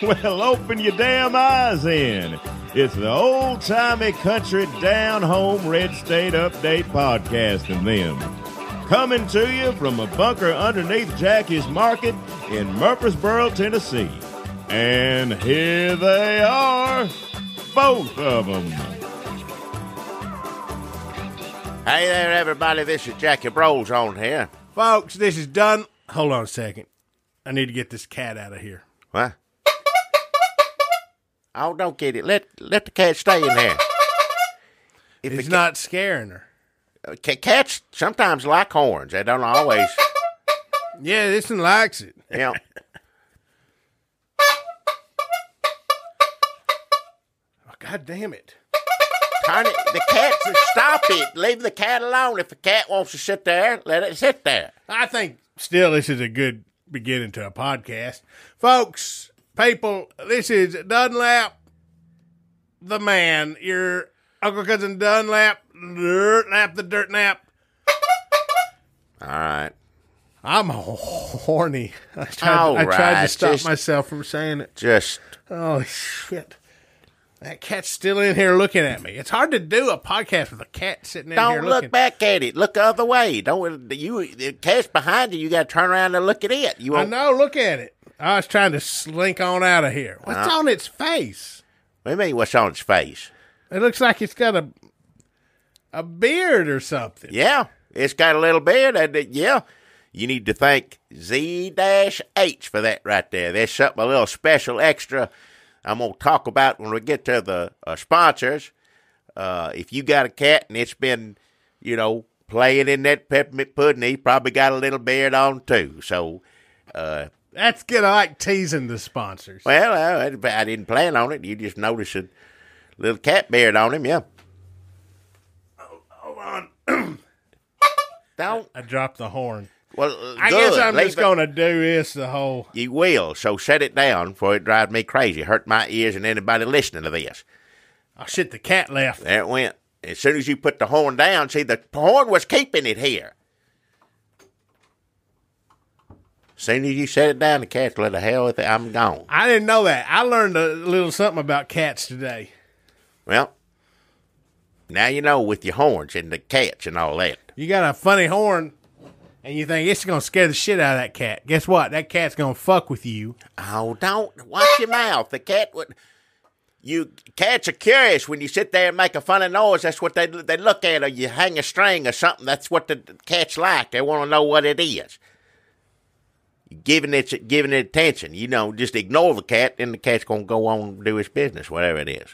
Well, open your damn eyes in. It's the old-timey country down-home red state update podcast and them. Coming to you from a bunker underneath Jackie's Market in Murfreesboro, Tennessee. And here they are, both of them. Hey there, everybody. This is Jackie Bros on here. Folks, this is done. Hold on a second. I need to get this cat out of here. What? Oh, don't get it. Let the cat stay in there. It's not scaring her. Cats sometimes like horns. They don't always. Yeah, this one likes it. Yeah. Oh, God damn it. Turn it. The cat, stop it. Leave the cat alone. If the cat wants to sit there, let it sit there. I think still this is a good beginning to a podcast. Folks, people, this is Dunlap, the man, your Uncle Cousin Dunlap, the dirt nap. All right. I'm horny. I tried to stop myself from saying it. Oh, shit. That cat's still in here looking at me. It's hard to do a podcast with a cat sitting in here looking. Don't look back at it. Look the other way. The cat's behind you. You got to turn around and look at it. I know. Look at it. I was trying to slink on out of here. What's on its face? What do you mean, what's on its face? It looks like it's got a beard or something. Yeah, it's got a little beard. Yeah. You need to thank Z-H for that right there. There's something a little special extra I'm going to talk about when we get to the sponsors. If you got a cat and it's been, playing in that peppermint pudding, he probably got a little beard on too. So, that's good. I like teasing the sponsors. Well, I didn't plan on it. You just noticed a little cat beard on him, yeah. Oh, hold on. I dropped the horn. Well, I guess I'm just going to do this the whole... You will, so set it down before it drives me crazy. Hurt my ears and anybody listening to this. Oh, shit, the cat left. There it went. As soon as you put the horn down, see, the horn was keeping it here. As soon as you set it down, the cat's let the hell with it. I'm gone. I didn't know that. I learned a little something about cats today. Well, now you know with your horns and the cats and all that. You got a funny horn... And you think it's going to scare the shit out of that cat. Guess what? That cat's going to fuck with you. Oh, don't. Watch your mouth. The cat would... Cats are curious when you sit there and make a funny noise. That's what they look at. Or you hang a string or something. That's what the cats like. They want to know what it is. Giving it attention. Just ignore the cat, then the cat's going to go on and do its business, whatever it is.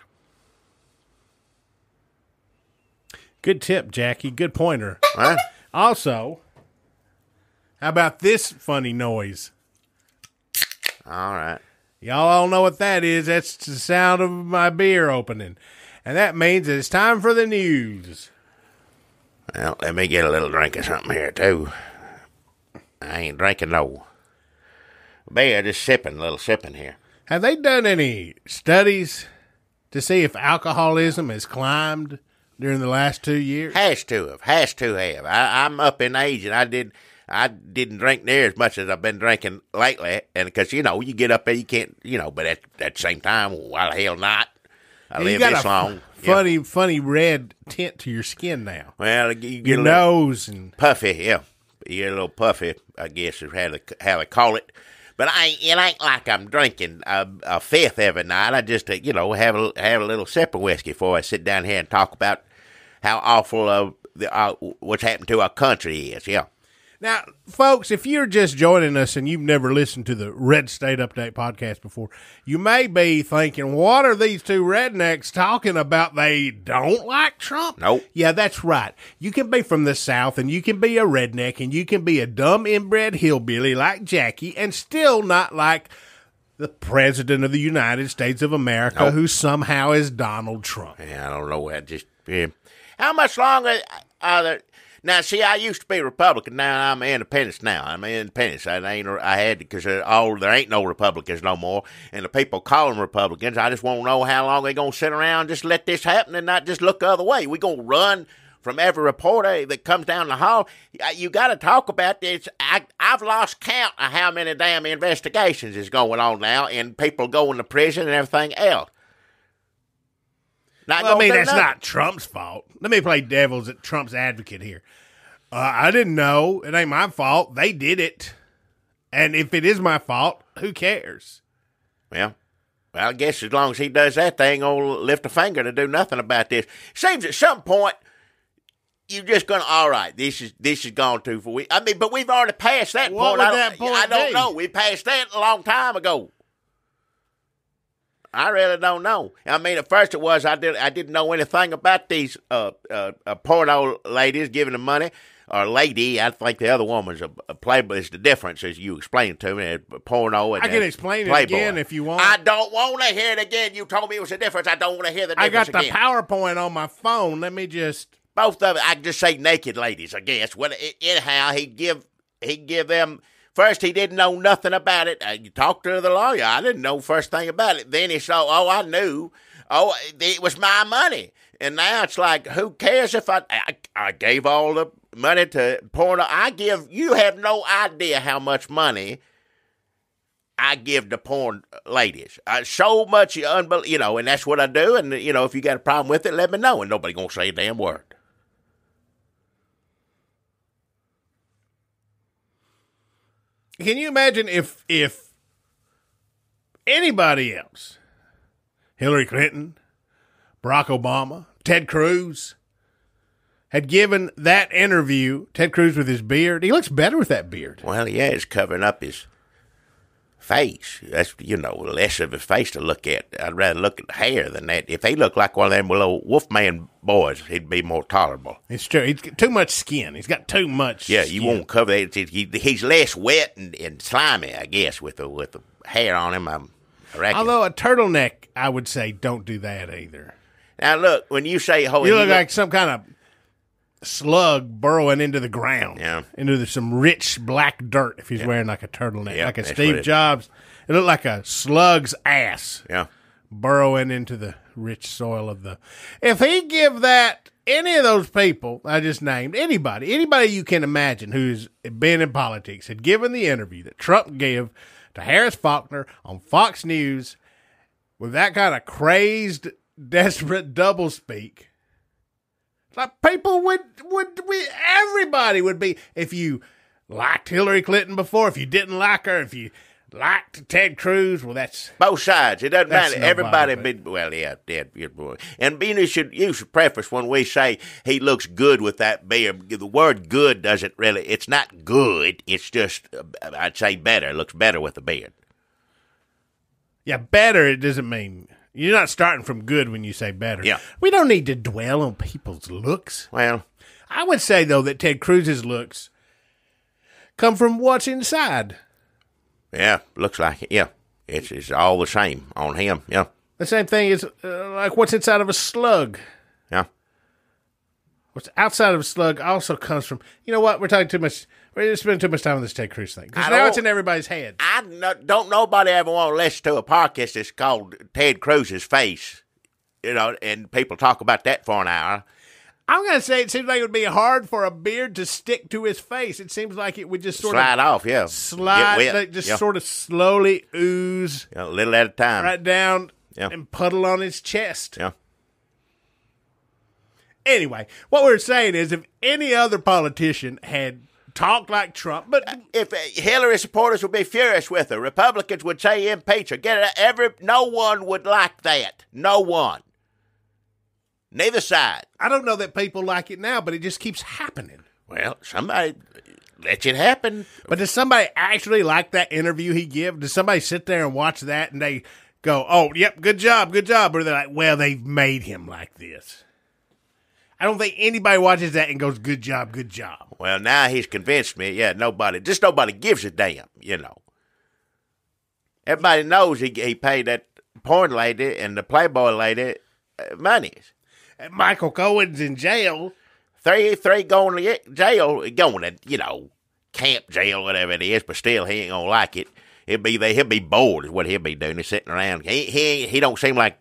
Good tip, Jackie. Good pointer. Huh? Also... How about this funny noise? All right. Y'all all know what that is. That's the sound of my beer opening. And that means it's time for the news. Well, let me get a little drink of something here, too. I ain't drinking no beer, just a little sipping here. Have they done any studies to see if alcoholism has climbed during the last 2 years? Has to have. I'm up in age, and I didn't drink near as much as I've been drinking lately, and because, you get up there, you can't, but at the same time, why the hell not? I live this long. Funny red tint to your skin now. Well, you get your nose and puffy, yeah. You get a little puffy, I guess is how they call it. But it ain't like I'm drinking a fifth every night. I just, have a little sip of whiskey before I sit down here and talk about how awful what's happened to our country is, yeah. Now, folks, if you're just joining us and you've never listened to the Red State Update podcast before, you may be thinking, what are these two rednecks talking about? They don't like Trump? Nope. Yeah, that's right. You can be from the South and you can be a redneck and you can be a dumb inbred hillbilly like Jackie and still not like the President of the United States of America, nope, who somehow is Donald Trump. Yeah, I don't know. How much longer are there? Now, see, I used to be Republican. Now I'm independent. I had because there ain't no Republicans no more, and the people call them Republicans. I just want to know how long they gonna sit around and just let this happen and not just look the other way. We gonna run from every reporter that comes down the hall. You got to talk about this. I've lost count of how many damn investigations is going on now, and people going to prison and everything else. Well, I mean, that's not Trump's fault. Let me play devil's at Trump's advocate here. I didn't know. It ain't my fault. They did it. And if it is my fault, who cares? Well, I guess as long as he does that, they ain't going to lift a finger to do nothing about this. Seems at some point, you're just going to, all right, this is gone too far. But we've already passed that point. What would that point I don't be? know. We passed that a long time ago. I really don't know. I mean, at first it was I didn't know anything about these porno ladies giving them money, or lady. I think the other woman's a playboy. It's the difference, as you explained to me, porno and I can explain Playboy. it again if you want. I don't want to hear it again. You told me it was a difference. I don't want to hear the difference I got the PowerPoint on my phone. Let me just... Both of it. I can just say naked ladies, I guess. Well, anyhow, he'd give them... First, he didn't know nothing about it. You talked to the lawyer. I didn't know first thing about it. Then he saw, I knew. Oh, it was my money. And now it's like, who cares if I gave all the money to porno? You have no idea how much money I give to porn ladies. So much, and that's what I do. And, if you got a problem with it, let me know. And nobody going to say a damn word. Can you imagine if anybody else, Hillary Clinton, Barack Obama, Ted Cruz, had given that interview, Ted Cruz with his beard? He looks better with that beard. Well, yeah, it's covering up his face. That's, less of his face to look at. I'd rather look at the hair than that. If he looked like one of them little Wolfman boys, he'd be more tolerable. It's true. He's got too much skin. He's got too much Yeah, skin. you won't cover that. He's less wet and slimy, I guess, with the hair on him, I reckon. Although a turtleneck, I would say, don't do that either. Now, look, when you say... you look like some kind of slug burrowing into the ground, into some rich black dirt if he's wearing like a turtleneck, like a Steve Jobs. It looked like a slug's ass burrowing into the rich soil of the... If he give that, any of those people I just named, anybody you can imagine who's been in politics, had given the interview that Trump gave to Harris Faulkner on Fox News with that kind of crazed, desperate doublespeak, like people everybody would be, if you liked Hillary Clinton before, if you didn't like her, if you liked Ted Cruz, well, that's... Both sides. It doesn't matter. Everybody And you should preface when we say he looks good with that beard. The word good doesn't really... It's not good. It's just, I'd say better. It looks better with the beard. Yeah, better, it doesn't mean... You're not starting from good when you say better. Yeah. We don't need to dwell on people's looks. Well... I would say, though, that Ted Cruz's looks come from what's inside. Yeah, looks like it. Yeah, it's all the same on him. Yeah, the same thing is like what's inside of a slug. Yeah, what's outside of a slug also comes from. You know what? We're talking too much. We're spending too much time on this Ted Cruz thing because now it's in everybody's head. Don't nobody ever want to listen to a podcast that's called Ted Cruz's Face, and people talk about that for an hour. I'm going to say it seems like it would be hard for a beard to stick to his face. It seems like it would just sort slide off, yeah. Slide, like just sort of slowly ooze. A little at a time. Right down and puddle on his chest. Yeah. Anyway, what we're saying is if any other politician had talked like Trump, but... If Hillary supporters would be furious with her, Republicans would say impeach her. No one would like that. No one. Neither side. I don't know that people like it now, but it just keeps happening. Well, somebody lets it happen. But does somebody actually like that interview he gave? Does somebody sit there and watch that and they go, oh, yep, good job. Or they're like, well, they've made him like this. I don't think anybody watches that and goes, good job. Well, now he's convinced me. Yeah, nobody gives a damn, Everybody knows he paid that porn lady and the Playboy lady monies. And Michael Cohen's in jail. Three going to jail, going to, camp jail, whatever it is, but still he ain't going to like it. He'll be bored is what he'll be doing. He's sitting around. He don't seem like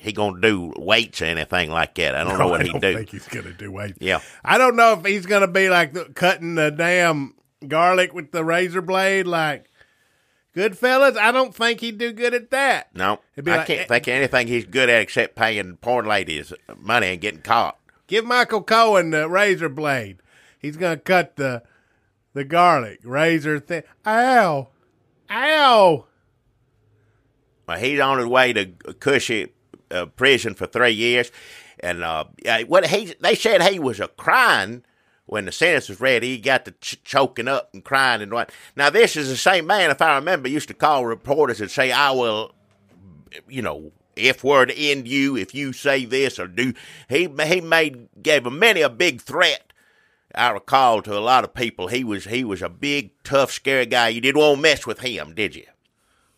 he gonna do weights or anything like that. I don't know what I he don't do. think he's gonna do weights. Yeah. I don't know if he's gonna be like cutting the damn garlic with the razor blade, like Goodfellas. I don't think he'd do good at that. No, I can't think of anything he's good at except paying porn ladies money and getting caught. Give Michael Cohen the razor blade. He's gonna cut the garlic razor thing. Ow. Well, he's on his way to cushy prison for 3 years, and they said he was crying when the sentence was read. He got to choking up and crying and what. Now this is the same man, if I remember, used to call reporters and say, "I will, F word end you if you say this or do." He gave many a big threat. I recall to a lot of people. He was a big, tough, scary guy. You didn't want to mess with him, did you?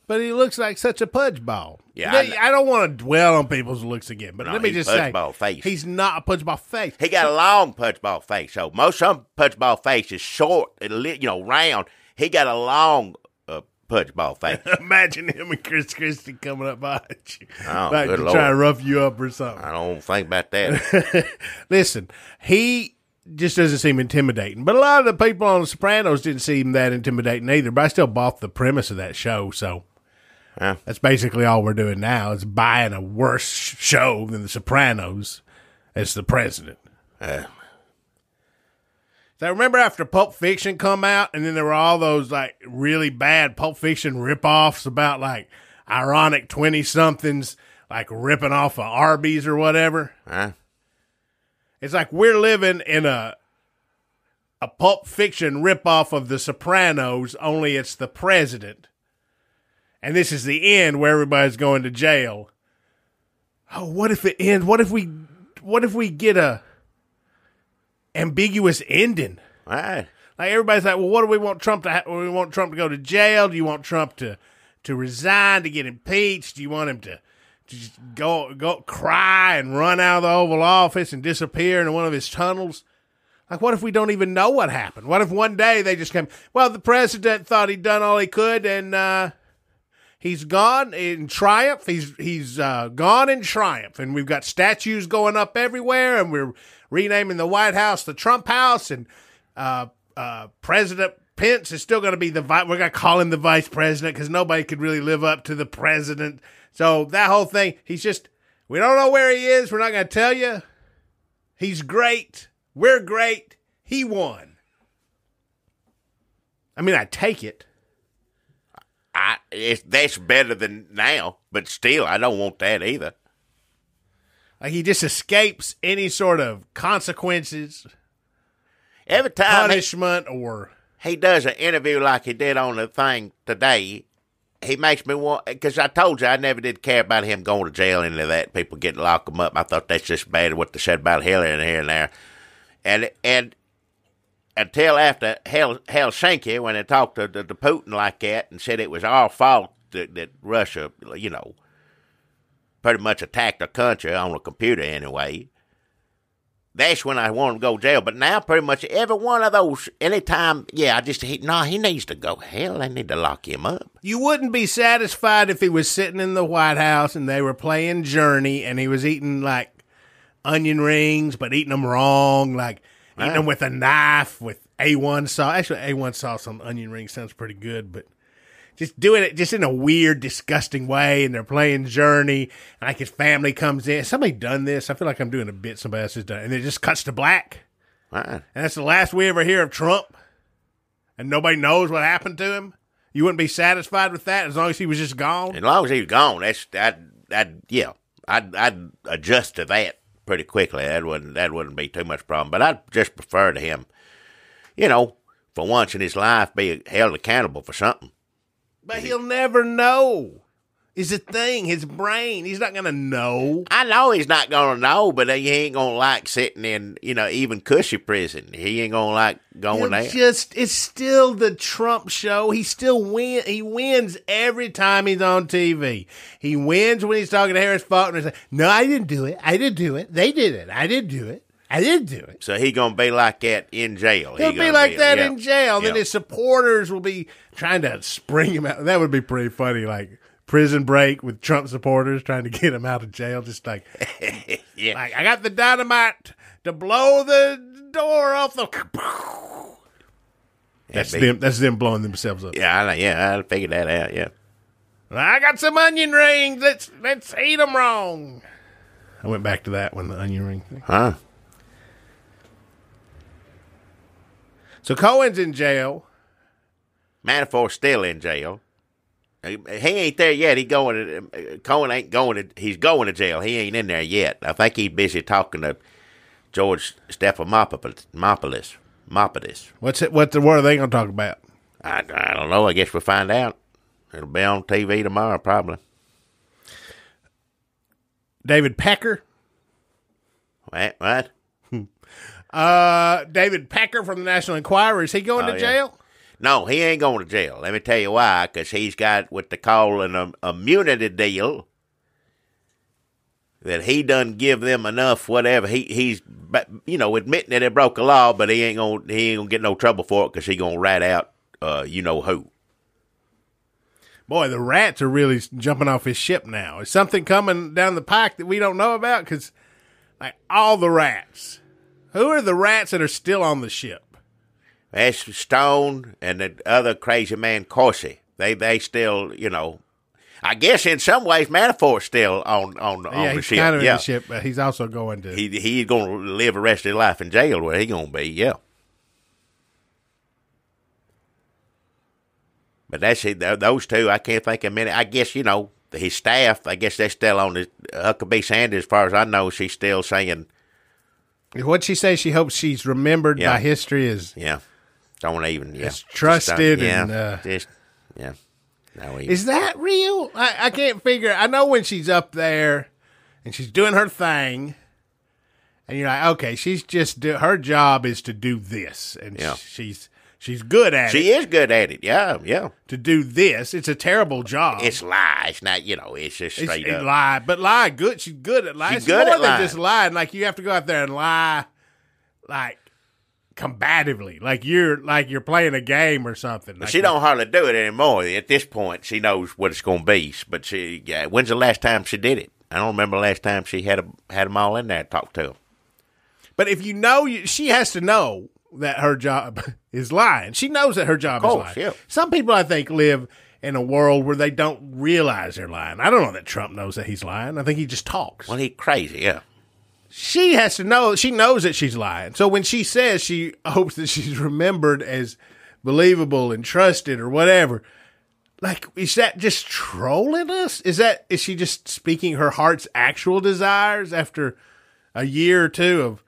But he looks like such a pudge ball. Yeah, I don't want to dwell on people's looks again, but let me just say, face. He's not a pudge ball face. He got a long pudge ball face. So some pudge ball face is short, round. He got a long pudge ball face. Imagine him and Chris Christie coming up behind you, good to Lord. try to rough you up or something. I don't think about that. Listen, he just doesn't seem intimidating. But a lot of the people on The Sopranos didn't seem that intimidating either. But I still bought the premise of that show, so that's basically all we're doing now is buying a worse show than The Sopranos as the president. So remember after Pulp Fiction come out, and then there were all those like really bad Pulp Fiction ripoffs about like ironic 20-somethings like ripping off of Arby's or whatever. It's like we're living in a Pulp Fiction ripoff of The Sopranos, only it's the president. And this is the end where everybody's going to jail. Oh, what if it ends? What if we get a ambiguous ending? Right. Like everybody's like, well, what do we want Trump to? We want Trump to go to jail? Do you want Trump to resign, to get impeached? Do you want him to just go cry and run out of the Oval Office and disappear into one of his tunnels? Like, what if we don't even know what happened? What if one day they just came, well, the president thought he'd done all he could, and he's gone in triumph. He's gone in triumph, and we've got statues going up everywhere, and we're renaming the White House the Trump House, and President Pence is still going to be we're going to call him the vice president because nobody could really live up to the president. So that whole thing, we don't know where he is. We're not going to tell you. He's great. We're great. He won. I mean, I take it. That's better than now, but still, I don't want that either. Like he just escapes any sort of consequences, every time punishment, or he does an interview like he did on the thing today. He makes me want, because I told you I never did care about him going to jail, any of that. People get lock him up. I thought that's just bad what they said about Hillary and here and there. And until after Helsinki, when they talked to Putin like that and said it was our fault that Russia, pretty much attacked our country on a computer anyway. That's when I want him to go to jail. But now pretty much every one of those, anytime, he needs to go. Hell, they need to lock him up. You wouldn't be satisfied if he was sitting in the White House and they were playing Journey and he was eating like onion rings, but eating them wrong, like eating them with a knife with A1 sauce. Actually, A1 sauce on onion rings sounds pretty good, but just doing it just in a weird, disgusting way, and they're playing Journey, and like his family comes in. Somebody done this? I feel like I'm doing a bit somebody else has done, and it just cuts to black. Right. And that's the last we ever hear of Trump, and nobody knows what happened to him. You wouldn't be satisfied with that as long as he was just gone? As long as he was gone, I'd adjust to that pretty quickly. That wouldn't be too much problem. But I'd just prefer to him, for once in his life, be held accountable for something. But he'll never know. Is the thing, his brain. He's not going to know. I know he's not going to know, but he ain't going to like sitting in, even cushy prison. He ain't going to like going there. It's still the Trump show. He still wins. He wins every time he's on TV. He wins when he's talking to Harris Faulkner and saying, no, I didn't do it. I didn't do it. They did it. I didn't do it. I didn't do it. So he going to be like that in jail. He'll be like that in jail. Then his supporters will be trying to spring him out. That would be pretty funny, like Prison Break with Trump supporters trying to get him out of jail. Just like, Yeah. like I got the dynamite to blow the door off the. That's them. That's them blowing themselves up. I figured that out. Yeah. I got some onion rings. Let's eat them wrong. I went back to that one, the onion ring thing. Huh? So Cohen's in jail. Manafort's still in jail. He ain't there yet. Cohen ain't going to. He's going to jail. He ain't in there yet. I think he's busy talking to George Stephanopoulos. What are they going to talk about? I don't know. I guess we'll find out. It'll be on TV tomorrow, probably. David Pecker. What? David Pecker from the National Enquirer. Is he going to jail? No, he ain't going to jail. Let me tell you why. Because he's got what they call an immunity deal that he done give them enough. Whatever he's admitting that they broke a law, but he ain't gonna get no trouble for it because he gonna rat out you know who. Boy, the rats are really jumping off his ship now. Is something coming down the pike that we don't know about? Because, like, all the rats. Who are the rats that are still on the ship? That's Stone and the other crazy man, Corsi. They still, I guess in some ways Manafort's still on the ship. He's kind of in the ship, but he's also going to... He's going to live the rest of his life in jail where he's going to be, yeah. But that's it. Those two, I can't think of many. I guess, his staff, I guess they're still on the Huckabee Sanders. As far as I know, she's still saying... What'd she say? She hopes she's remembered by history as... Yeah. Don't even... Yeah. As trusted No, is that real? I can't figure... I know when she's up there and she's doing her thing and you're like, okay, she's just... her job is to do this. And She's good at it. She is good at it, yeah. To do this, it's a terrible job. It's lie. It's not, it's just straight up. Lie, but lie good. She's good at lying. She's good more at than lying. just lying. Like, you have to go out there and lie, like, combatively. Like you're playing a game or something. But she don't hardly do it anymore. At this point, she knows what it's going to be. But when's the last time she did it? I don't remember the last time she had them all in there to talk to them. But if she has to know that her job is lying. She knows that her job is lying. Yeah. Some people, I think, live in a world where they don't realize they're lying. I don't know that Trump knows that he's lying. I think he just talks. Well, he's crazy, yeah. She has to know. She knows that she's lying. So when she says she hopes that she's remembered as believable and trusted or whatever, like, is that just trolling us? Is she just speaking her heart's actual desires after a year or two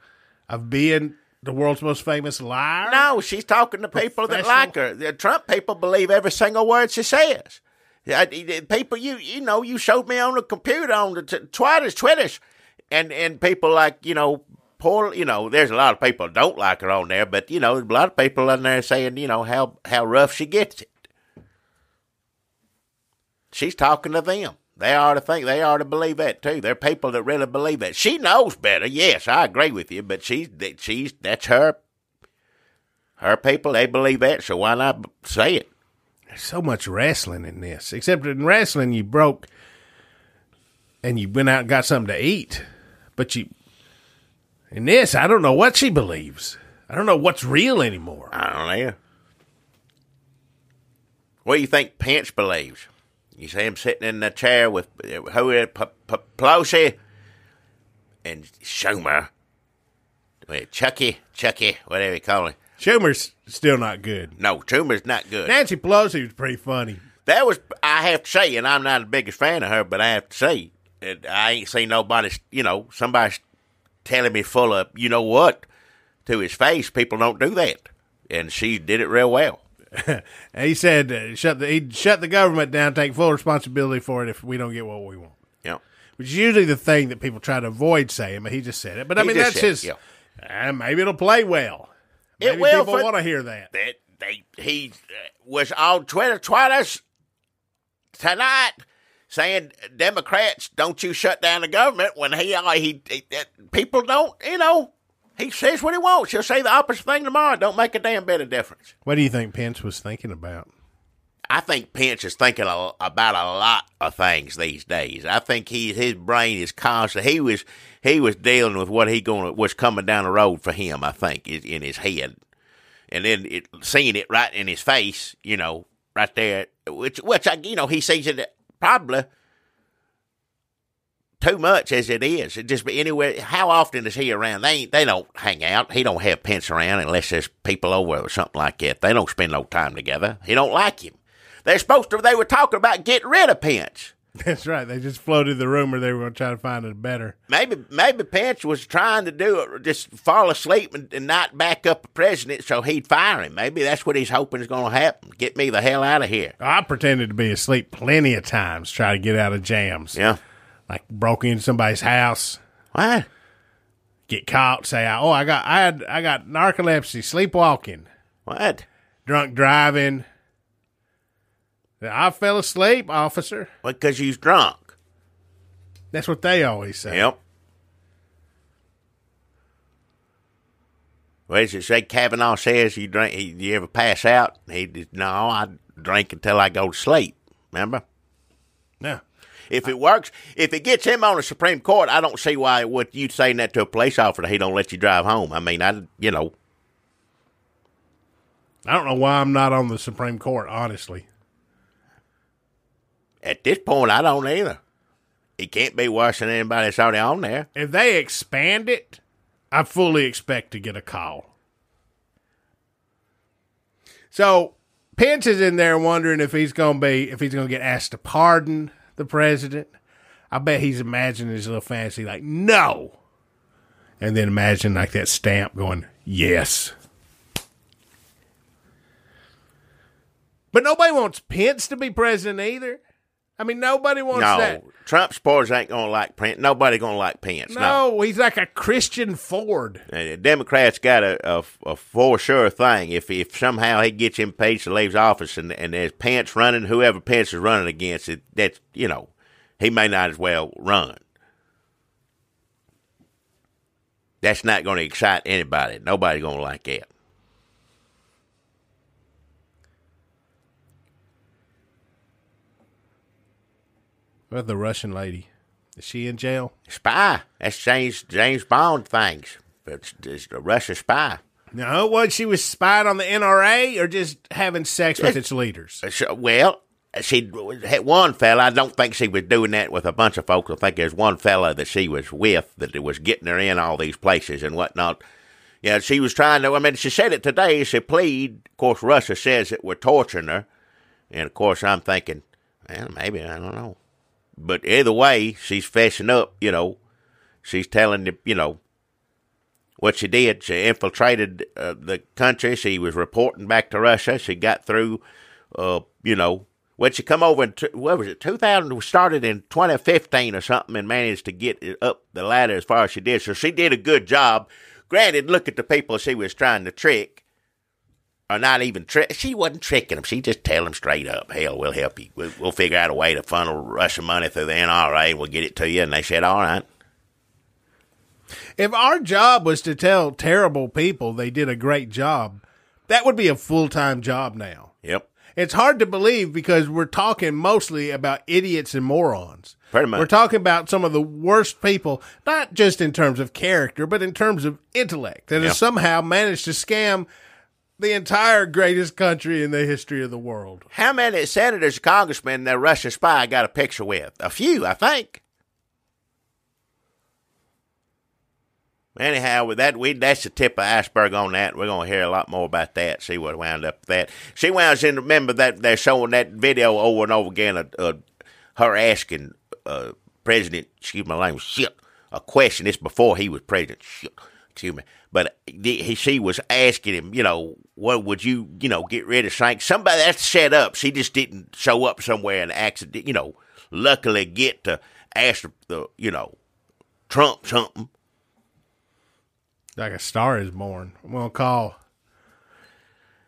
of being the world's most famous liar? No, she's talking to people that like her. The Trump people believe every single word she says. People, you showed me on the computer, on the Twitters, and people like, there's a lot of people that don't like her on there, but, there's a lot of people on there saying, how rough she gets it. She's talking to them. They ought to believe that too. There are people that really believe that. She knows better. Yes, I agree with you, but that's her people. They believe that, so why not say it? There's so much wrestling in this. Except in wrestling, you broke and you went out and got something to eat. But in this, I don't know what she believes. I don't know what's real anymore. I don't know. What do you think Pence believes? You see him sitting in the chair with Pelosi and Schumer. Chucky, whatever you call him. Schumer's still not good. No, Schumer's not good. Nancy Pelosi was pretty funny. I have to say, and I'm not the biggest fan of her, but I have to say, I ain't seen nobody, somebody telling me full of, what, to his face. People don't do that. And she did it real well. He said he'd shut the government down, take full responsibility for it if we don't get what we want. Yeah. Which is usually the thing that people try to avoid saying, but he just said it. But I mean, that's his. Yeah. Maybe it'll play well. Maybe people want to hear that. He was on Twitter twice tonight saying, Democrats, don't you shut down the government, when people don't, he says what he wants. He'll say the opposite thing tomorrow. Don't make a damn bit of difference. What do you think Pence was thinking about? I think Pence is thinking about a lot of things these days. I think his brain is constant. He was dealing with what was coming down the road for him. I think in his head, and then seeing it right in his face, right there, which he sees it probably too much as it is. It just anywhere. How often is he around? They don't hang out. He don't have Pence around unless there's people over or something like that. They don't spend no time together. He don't like him. They were talking about getting rid of Pence. That's right. They just floated the rumor they were going to try to find it better. Maybe Pence was trying to do it, just fall asleep and not back up a president so he'd fire him. Maybe that's what he's hoping is going to happen. Get me the hell out of here. I pretended to be asleep plenty of times, try to get out of jams. Yeah. Like broke into somebody's house. What? Get caught, say, I got narcolepsy, sleepwalking. What? Drunk driving. I fell asleep, officer. Well, because you was drunk. That's what they always say. Yep. Well, as you say, Kavanaugh says you ever pass out? No, I drink until I go to sleep. Remember? Yeah. If it works, if it gets him on the Supreme Court, I don't see why what you saying that to a police officer, he don't let you drive home. I mean, I don't know why I'm not on the Supreme Court, honestly. At this point, I don't either. He can't be worse than anybody that's already on there. If they expand it, I fully expect to get a call. So Pence is in there wondering if he's going to get asked to pardon the president. I bet he's imagining his little fantasy like, no. And then imagine like that stamp going, yes. But nobody wants Pence to be president either. I mean, nobody wants that. Trump supporters ain't going to like Pence. Nobody going to like Pence. No, he's like a Christian Ford. And the Democrats got a for sure thing. If somehow he gets impeached and leaves office and there's Pence running, whoever Pence is running against, that's, he may not as well run. That's not going to excite anybody. Nobody's going to like that. What about the Russian lady? Is she in jail? Spy. That's James Bond things. It's a Russia spy. No, what, she was spied on the NRA or just having sex with its leaders? Well, she had one fella. I don't think she was doing that with a bunch of folks. I think there's one fella that she was with that was getting her in all these places and whatnot. Yeah, she was trying to, she said it today. She pleaded. Of course, Russia says that we're torturing her. And, of course, I'm thinking, well, maybe, I don't know. But either way, she's fessing up, She's telling you, what she did. She infiltrated the country. She was reporting back to Russia. She got through, when she come over in, 2000, started in 2015 or something and managed to get up the ladder as far as she did. So she did a good job. Granted, look at the people she was trying to trick. Or not even trick. She wasn't tricking them. She just tell them straight up, hell, we'll help you. We'll figure out a way to funnel Russian money through the NRA and we'll get it to you. And they said, all right. If our job was to tell terrible people they did a great job, that would be a full-time job now. Yep. It's hard to believe because we're talking mostly about idiots and morons. Pretty much. We're talking about some of the worst people, not just in terms of character, but in terms of intellect, that have somehow managed to scam the entire greatest country in the history of the world. How many senators, congressmen, that Russia spy got a picture with? A few, I think. Anyhow, that's the tip of the iceberg on that. We're going to hear a lot more about that, see what wound up with that. She wound in, remember that they're showing that video over and over again, her asking President, excuse my language, shit, a question. It's before he was president, shit, excuse me. But she was asking him, what would you, get rid of sanctions? Somebody that's set up. She just didn't show up somewhere and accident, luckily get to ask the, Trump something. Like a star is born. I'm going to call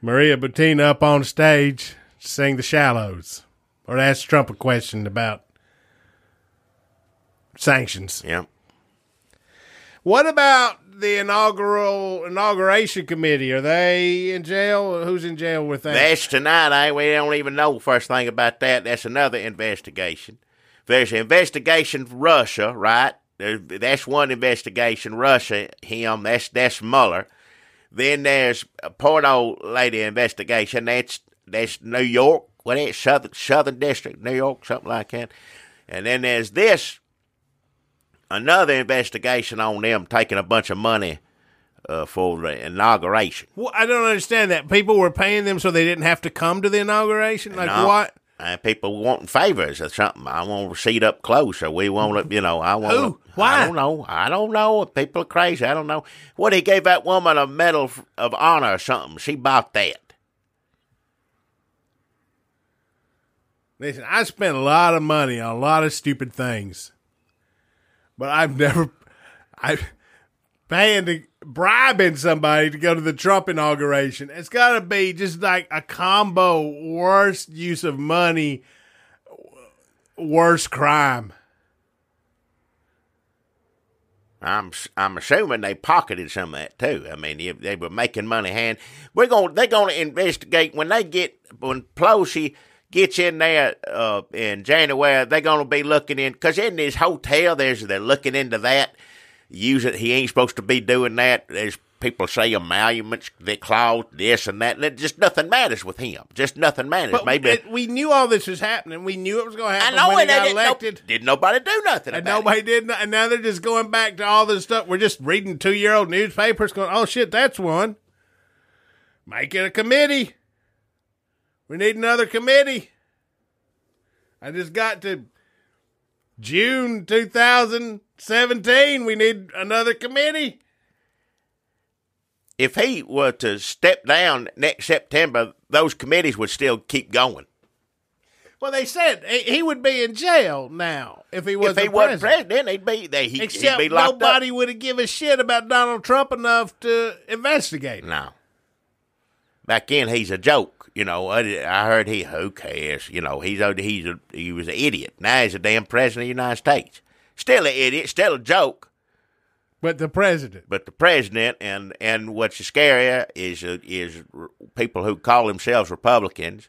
Maria Butina up on stage to sing The Shallows. Or to ask Trump a question about sanctions. Yeah. What about the inauguration committee? Are they in jail? Who's in jail with that? That's tonight. We don't even know the first thing about that. That's another investigation. There's an investigation for Russia, right? That's one investigation. Russia, him. That's Mueller. Then there's a porno lady investigation. That's New York. What is it? Southern District, New York, something like that. And then there's this. Another investigation on them taking a bunch of money for the inauguration. Well, I don't understand that. People were paying them so they didn't have to come to the inauguration? Like no, what? People wanting favors or something. I want to seat up close, or we want to, I want Who? Why? I don't know. People are crazy. I don't know. What, he gave that woman a Medal of Honor or something. She bought that. Listen, I spent a lot of money on a lot of stupid things. But I'm bribing somebody to go to the Trump inauguration. It's got to be just like a combo worst use of money, worst crime. I'm assuming they pocketed some of that too. I mean, they were making money hand. They're going to investigate when Pelosi gets in there in January. They're going to be looking in, because in this hotel, they're looking into that. He ain't supposed to be doing that. There's people say emoluments, they clause this and that, and it just nothing matters with him. Just nothing matters. But we knew all this was happening. We knew it was going to happen. I know, when he got elected. Did nobody do nothing and about nobody it. did. And now they're just going back to all this stuff. We're just reading 2-year-old newspapers going, oh, shit, that's one. Make it a committee. We need another committee. I just got to June 2017. We need another committee. If he were to step down next September, those committees would still keep going. Well, they said he would be in jail now if he wasn't president. He'd be Except he'd be locked nobody up. would have given a shit about Donald Trump enough to investigate him. No. Back then, he's a joke. I heard who cares? He was an idiot. Now he's a damn president of the United States. Still an idiot, still a joke. But the president. And what's scarier is people who call themselves Republicans.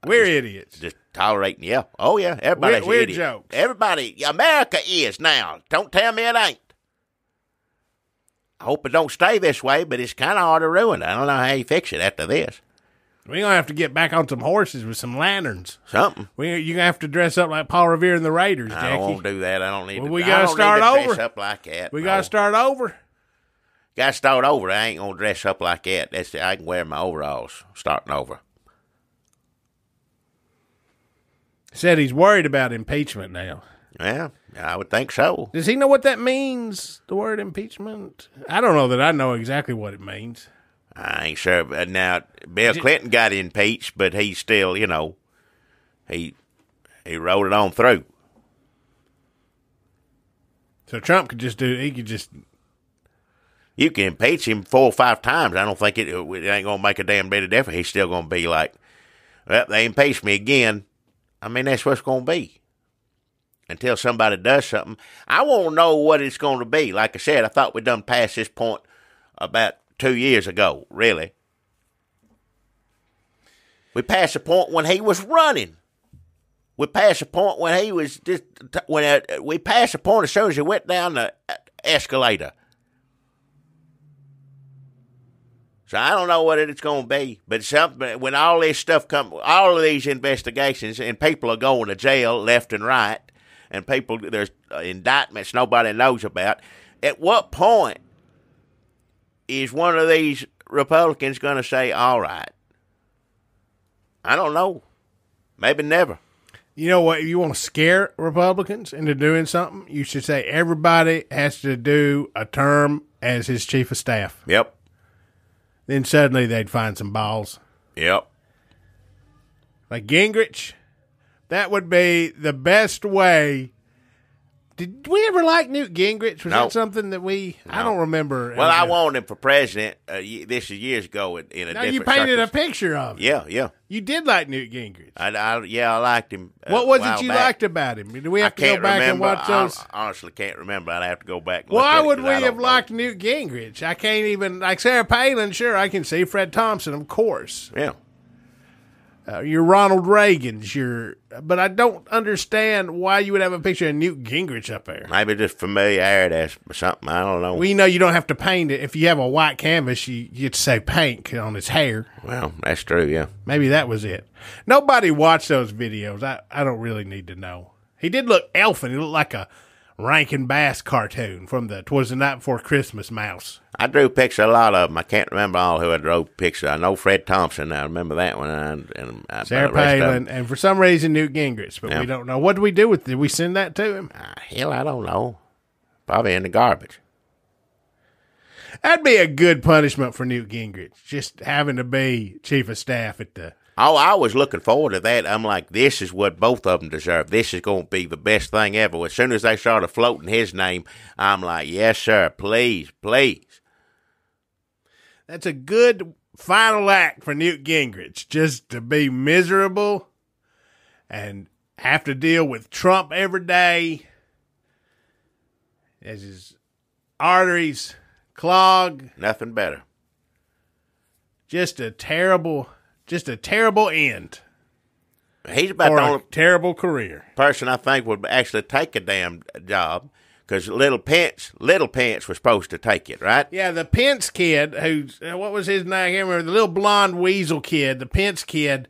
We're idiots. Just tolerating, yeah. Oh, yeah, everybody's we're idiot. jokes. Everybody, America is now. Don't tell me it ain't. I hope it don't stay this way, but it's kind of hard to ruin it. I don't know how you fix it after this. We're going to have to get back on some horses with some lanterns. Something. You're going to have to dress up like Paul Revere and the Raiders, Jackie. I don't want to do that. I don't need to. We got to start over. Dress up like that. We got to start over. Got to start over. I ain't going to dress up like that. I can wear my overalls starting over. Said he's worried about impeachment now. Yeah, I would think so. Does he know what that means, the word impeachment? I don't know that I know exactly what it means. I ain't sure. But now, Bill Clinton got impeached, but he still, he rolled it on through. So Trump could just You can impeach him 4 or 5 times. I don't think it ain't going to make a damn bit of difference. He's still going to be like, well, they impeached me again. I mean, that's what it's going to be. Until somebody does something. I want to know what it's going to be. Like I said, I thought we'd done past this point about 2 years ago, really. We passed the point when he was running. We passed the point when he was just, we passed the point as soon as he went down the escalator. So I don't know what it's going to be, but something, when all this stuff comes, all of these investigations, and people are going to jail left and right, and there's indictments nobody knows about. At what point is one of these Republicans going to say, all right? I don't know. Maybe never. You know what? If you want to scare Republicans into doing something, you should say everybody has to do a term as his chief of staff. Yep. Then suddenly they'd find some balls. Yep. Like Gingrich, that would be the best way Did we ever like Newt Gingrich? Was No. that something that we? I don't remember. Well, I wanted him for president. This is years ago in a different. You painted circus. a picture of him. Yeah. You did like Newt Gingrich. I liked him. What was it you liked about him? Do we have to go back and watch those? I honestly can't remember. I'd have to go back. And Why look would at it, we 'cause I have don't know. liked Newt Gingrich? I can't even like Sarah Palin. Sure, I can see Fred Thompson, of course. Yeah. Your Ronald Reagan's, but I don't understand why you would have a picture of Newt Gingrich up there. Maybe just familiarity or something. I don't know. Well, you don't have to paint it. If you have a white canvas, you get to say pink on his hair. Well, that's true, yeah. Maybe that was it. Nobody watched those videos. I don't really need to know. He did look elfin. He looked like a Rankin Bass cartoon from "'Twas the Night Before Christmas" mouse. I drew pictures of a lot of them. I can't remember all who I drew pictures. I know Fred Thompson. I remember that one. And Sarah Palin, and for some reason Newt Gingrich, but we don't know. What do we do with it? Did we send that to him? Hell, I don't know. Probably in the garbage. That'd be a good punishment for Newt Gingrich, just having to be chief of staff at the... Oh, I was looking forward to that. I'm like, this is what both of them deserve. This is going to be the best thing ever. As soon as they started floating his name, I'm like, yes, sir, please, please. That's a good final act for Newt Gingrich, just to be miserable and have to deal with Trump every day as his arteries clog. Nothing better. Just a terrible end. He's about or the only terrible career. person I think would actually take a damn job, because little Pence was supposed to take it, right? Yeah, the Pence kid, what was his name? I can't remember. The little blonde weasel kid, the Pence kid,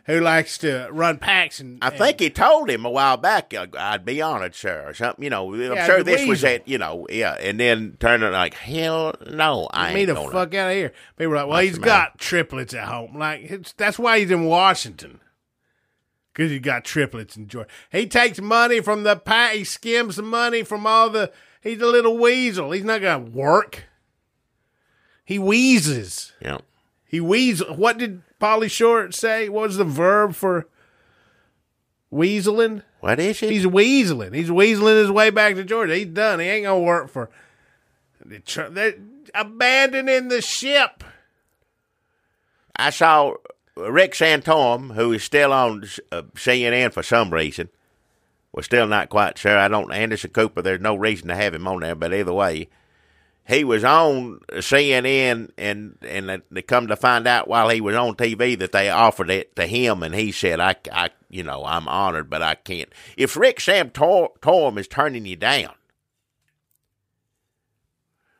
who likes to run packs. I think he told him a while back, I'd be honored, sir, or something. I'm sure this was it, and then turned it like, hell no, I ain't gonna. Fuck out of here. People were like, well, he's got triplets at home. That's why he's in Washington. Because he's got triplets in Georgia. He takes money from the pack. He skims the money from he's a little weasel. He's not going to work. He wheezes. Yeah. He wheezes. What did Pauly Short say? What was the verb for weaseling? What is it? He's weaseling. He's weaseling his way back to Georgia. He's done. He ain't going to work for... They're abandoning the ship. I saw Rick Santorum, who is still on CNN for some reason. We're still not quite sure. Anderson Cooper, there's no reason to have him on there, but either way, he was on CNN, and they come to find out while he was on TV that they offered it to him, and he said, I'm honored, but I can't. If Rick Santorum is turning you down,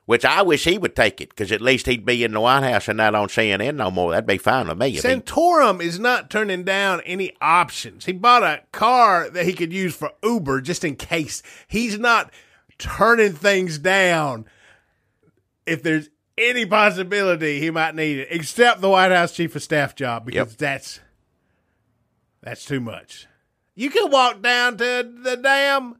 which I wish he would take it, because at least he'd be in the White House and not on CNN no more. That'd be fine with me. Santorum is not turning down any options. He bought a car that he could use for Uber just in case. He's not turning things down if there's any possibility he might need it, except the White House chief of staff job, because that's too much. You can walk down to the damn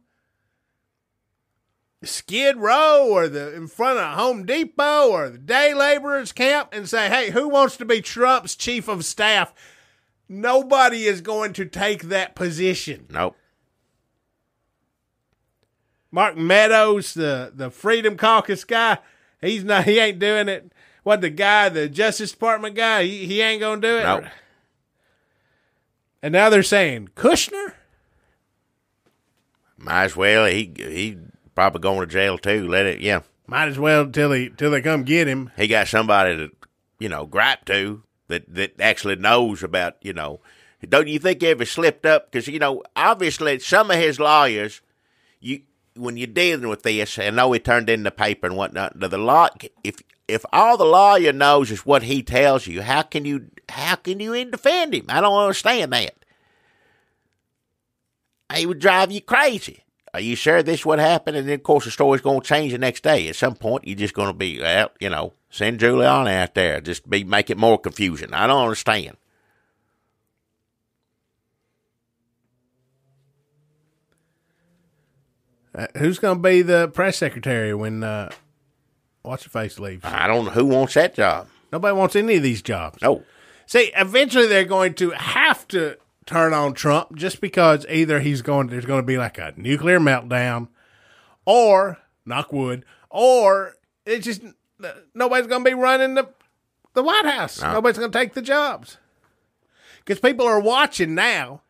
Skid Row or in front of Home Depot or the day laborers camp and say, hey, who wants to be Trump's chief of staff? Nobody is going to take that position. Nope. Mark Meadows, the Freedom Caucus guy, he ain't doing it. What, the Justice Department guy, he ain't going to do it? Nope. And now they're saying, Kushner? Might as well. He probably going to jail too. Might as well till they come get him. He got somebody to, gripe to that actually knows about, Don't you think he ever slipped up? Because, obviously some of his lawyers, when you're dealing with this, I know he turned in the paper and whatnot, if all the lawyer knows is what he tells you, how can you defend him? I don't understand that. He would drive you crazy. Are you sure this is what happened? And then, of course, the story's going to change the next day. At some point, you're just going to be, send Giuliani out there. Just make it more confusion. I don't understand. Who's going to be the press secretary when What's-Her-Face leaves? I don't know who wants that job. Nobody wants any of these jobs. No. See, eventually they're going to have to turn on Trump just because either there's going to be like a nuclear meltdown or, knock wood, or it's just nobody's going to be running the White House. No. Nobody's going to take the jobs. Because people are watching now,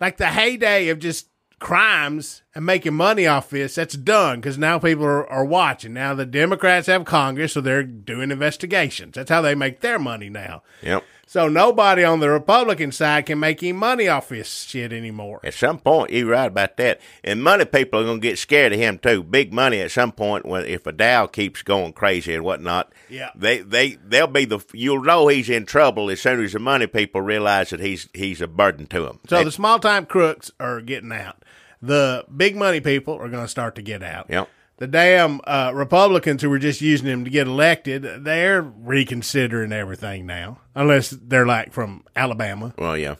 like the heyday of just crimes and making money off this, that's done because now people are watching. Now the Democrats have Congress, so they're doing investigations. That's how they make their money now. Yep. So nobody on the Republican side can make any money off this shit anymore. At some point, you're right about that. And money people are going to get scared of him, too. Big money at some point, when if a Dow keeps going crazy and whatnot, yeah, they'll be you'll know he's in trouble as soon as the money people realize that he's a burden to them. So the small-time crooks are getting out. The big money people are going to start to get out. Yep. The damn Republicans who were just using him to get elected, they're reconsidering everything now, unless they're like from Alabama. Well, yeah.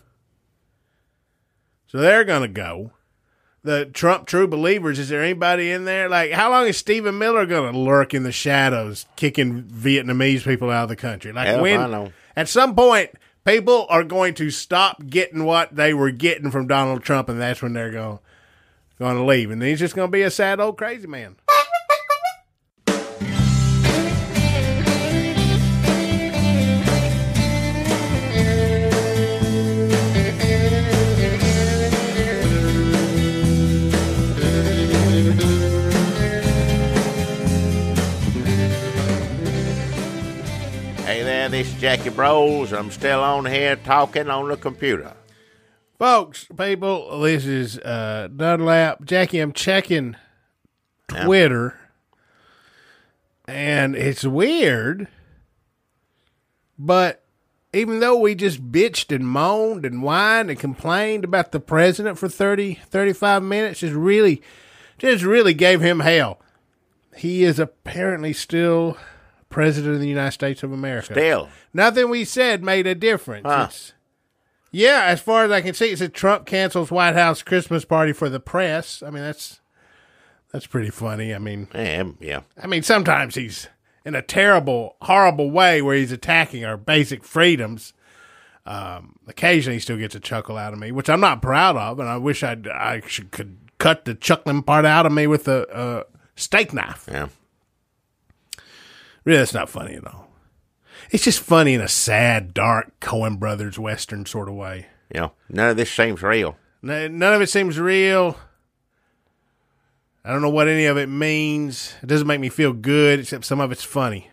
So they're going to go. The Trump true believers, is there anybody in there? Like, how long is Stephen Miller going to lurk in the shadows, kicking Vietnamese people out of the country? Like, I know. At some point, people are going to stop getting what they were getting from Donald Trump, and that's when they're going to leave. And then he's just going to be a sad old crazy man. Hey there, this is Jackie Bros. I'm still on here talking on the computer. Folks, people, this is Dunlap. Jackie, I'm checking Twitter, and it's weird, but even though we just bitched and moaned and whined and complained about the president for 35 minutes, just really gave him hell. He is apparently still president of the United States of America. Still. Nothing we said made a difference. Huh. Yeah, as far as I can see, it said Trump cancels White House Christmas party for the press. I mean, that's pretty funny. I mean, yeah. I mean, sometimes he's in a terrible, horrible way where he's attacking our basic freedoms. Occasionally, he still gets a chuckle out of me, which I'm not proud of, and I wish could cut the chuckling part out of me with a steak knife. Yeah. Really, that's not funny at all. It's just funny in a sad, dark Cohen Brothers Western sort of way. Yeah. None of this seems real. None of it seems real. I don't know what any of it means. It doesn't make me feel good, except some of it's funny.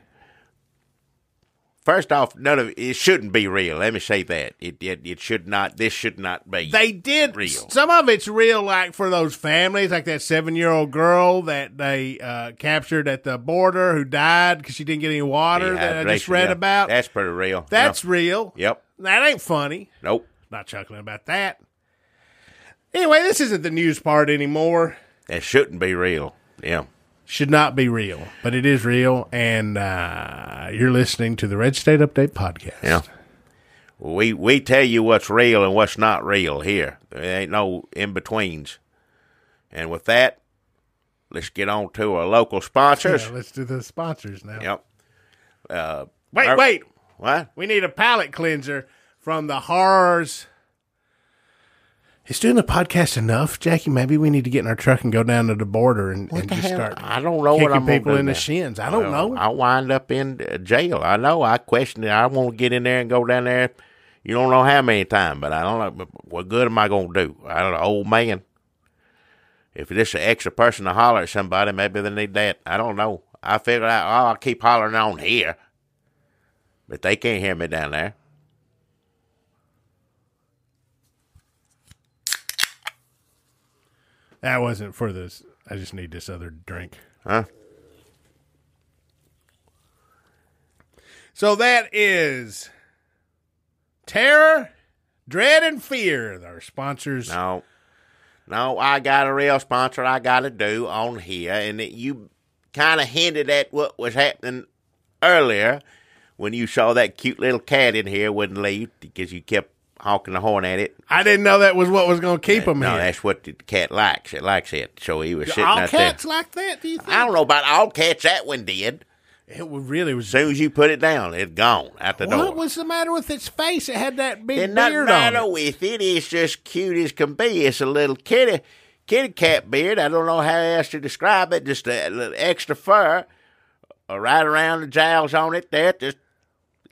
First off, none of it shouldn't be real. Let me say that. It should not. This should not be. They did real. Some of it's real, like for those families, like that 7-year-old girl that they captured at the border who died because she didn't get any water. That I just read about. That's pretty real. That's real. Yep. That ain't funny. Nope. Not chuckling about that. Anyway, this isn't the news part anymore. That shouldn't be real. Yeah. Should not be real, but it is real, and you're listening to the Red State Update podcast. Yeah. We tell you what's real and what's not real here. There ain't no in-betweens. And with that, let's get on to our local sponsors. Yeah, let's do the sponsors now. Yep. Wait. What? We need a palate cleanser from the horrors. Is doing the podcast enough, Jackie? Maybe we need to get in our truck and go down to the border and just start. I don't know what I'm kicking people gonna do in the now. shins. I don't know. I'll wind up in jail. I know. I question it. I want to get in there and go down there. You don't know how many times, but I don't know. What good am I going to do? I don't know. Old man. If it's an extra person to holler at somebody, maybe they need that. I don't know. I figured out, I'll keep hollering on here. But they can't hear me down there. That wasn't for this. I just need this other drink. Huh? So that is Terror, Dread, and Fear, our sponsors. No, I got a real sponsor I got to do on here. And you kind of hinted at what was happening earlier when you saw that cute little cat in here wouldn't leave because you kept honking the horn at it. I didn't know that was what was going to keep him No, here. that's what the cat likes. It likes it. So he was sitting All out cats there. like that, do you think? I don't know about all cats. That one did. It really was. As soon as you put it down, it's gone out the door. What was the matter with its face? It had that big It doesn't beard matter on it. with it. It's just cute as can be. It's a little kitty kitty cat beard. I don't know how else to describe it. Just a little extra fur right around the jowls on it there. Just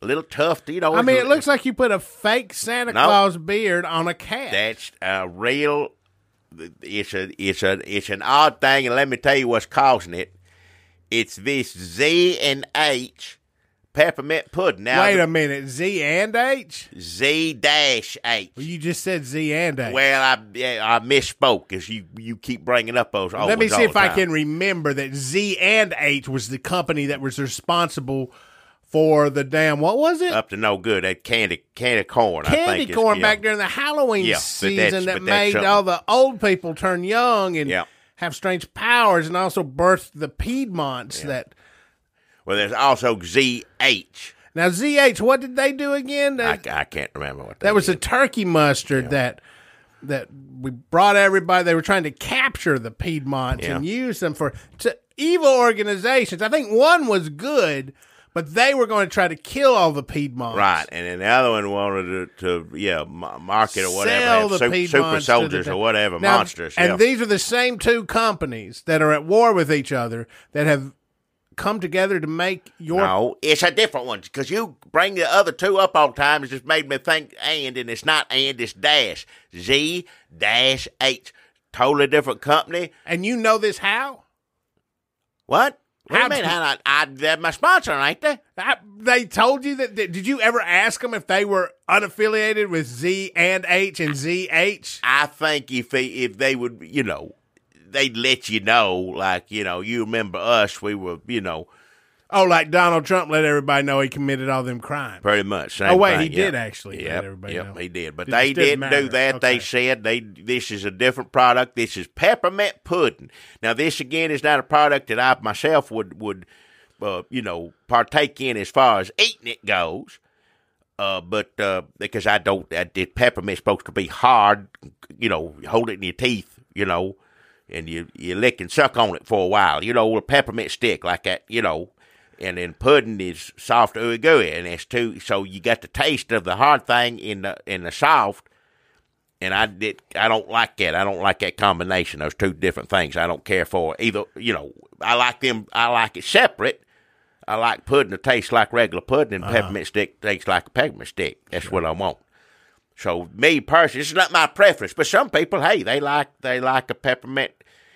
a little tuft, you know. I mean, it looks like you put a fake Santa Claus beard on a cat. That's a real. It's an odd thing, and let me tell you what's causing it. It's this Z and H peppermint pudding. Now, wait a minute, Z and H? Z-H. Well, you just said Z and H. Well, I misspoke because you keep bringing up those. Let me see if I can remember that Z and H was the company that was responsible for the damn, what was it? Up to no good. That candy corn. Candy I think corn back during the Halloween season that made all the old people turn young and have strange powers, and also birthed the Piedmonts that. Well, there's also ZH. Now, ZH, what did they do again? I can't remember what that was. A turkey mustard that we brought everybody. They were trying to capture the Piedmonts and use them for evil organizations. I think one was good, but they were going to try to kill all the Piedmonts. Right, and then the other one wanted to market or whatever, sell the Piedmonts super soldiers or whatever, now, monsters. And these are the same two companies that are at war with each other that have come together to make your... No, it's a different one, because you bring the other two up all the time. It just made me think and it's not and, it's dash. Z-H. Totally different company. And you know this how? What? What do you mean? They're my sponsor, ain't they? They told you that. Did you ever ask them if they were unaffiliated with Z and H and ZH? I think if they would, they'd let you know, like, you remember us, we were, Oh, like Donald Trump let everybody know he committed all them crimes. Pretty much. Same thing. He did actually let everybody know. He did. But they didn't do that. Okay. They said this is a different product. This is peppermint pudding. Now, this, again, is not a product that I myself would partake in as far as eating it goes. But because peppermint's supposed to be hard, hold it in your teeth, and you lick and suck on it for a while, with a peppermint stick like that, and then pudding is soft, ooey gooey, and it's so you got the taste of the hard thing in the soft, and I don't like that. I don't like that combination. Those two different things I don't care for either. I like them. I like it separate. I like pudding to taste like regular pudding, and peppermint stick tastes like a peppermint stick. That's what I want. So me personally, this is not my preference, but some people, hey, they like a peppermint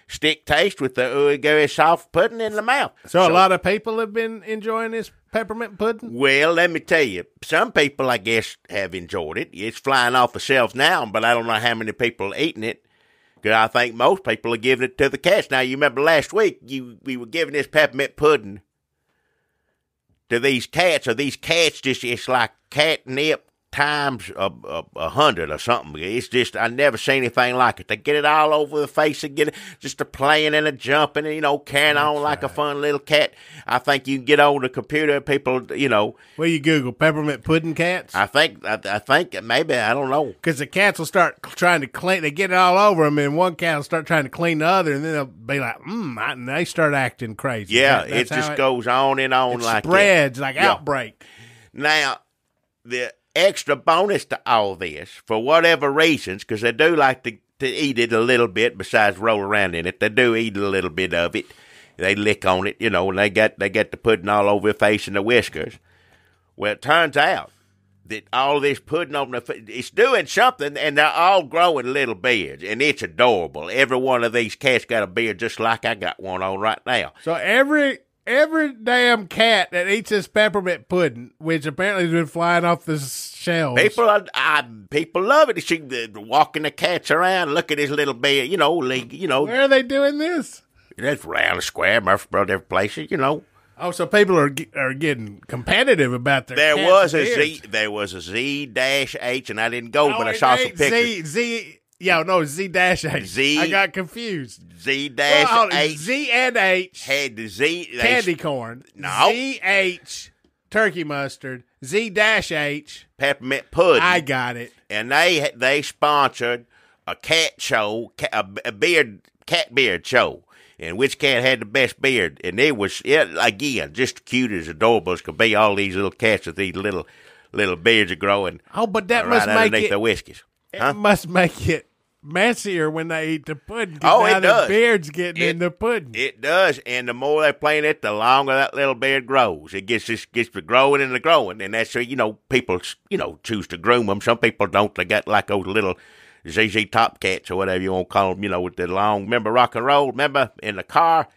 stick taste with the ooey gooey soft pudding in the mouth. So a lot of people have been enjoying this peppermint pudding? Well, let me tell you, some people, I guess, have enjoyed it. It's flying off the shelves now, but I don't know how many people are eating it, because I think most people are giving it to the cats. Now, you remember last week, we were giving this peppermint pudding to these cats, or these cats just, it's like catnip times 100 or something. It's just, I never seen anything like it. They get it all over the face and get it just a playing and a jumping and, carrying on like a fun little cat. I think you can get on the computer, people, Well, you Google peppermint pudding cats? I think maybe, I don't know. Because the cats will start trying to clean, they get it all over them, and one cat will start trying to clean the other, and then they'll be like, and they start acting crazy. Yeah, it just goes on and on like that. Spreads like outbreak. Now, the extra bonus to all this, for whatever reasons, because they do like to eat it a little bit besides roll around in it. They do eat a little bit of it. They lick on it, and they got the pudding all over their face and the whiskers. Well, it turns out that all this pudding on it's doing something, and they're all growing little beards, and it's adorable. Every one of these cats got a beard just like I got one on right now. So every damn cat that eats this peppermint pudding, which apparently has been flying off the shelves. People love it. See, walking the cats around, look at his little beard, Where are they doing this? That's around the square, Murfreesboro, different places, Oh, so people are getting competitive about their There cats' was a beards. There was a Z-H, and I didn't go, but I saw some pictures. Z-H. Z. I got confused. Z-H. Z and H. Had the Z. Candy corn. No. Z-H. Turkey mustard. Z-H. Peppermint pudding. I got it. And they sponsored a cat show, a cat beard show. And which cat had the best beard? And it was, again, just cute as adorable as could be. All these little cats with these little beards are growing. Oh, but that right must make underneath it. the whiskers. It must make it messier when they eat the pudding. Oh, now it does. The beard's getting in the pudding. It does, and the more they playing it, the longer that little beard grows. It gets to growing and growing, and that's people choose to groom them. Some people don't. They got like those little ZZ Top cats or whatever you want to call them. With the long. Remember rock and roll? Remember in the car,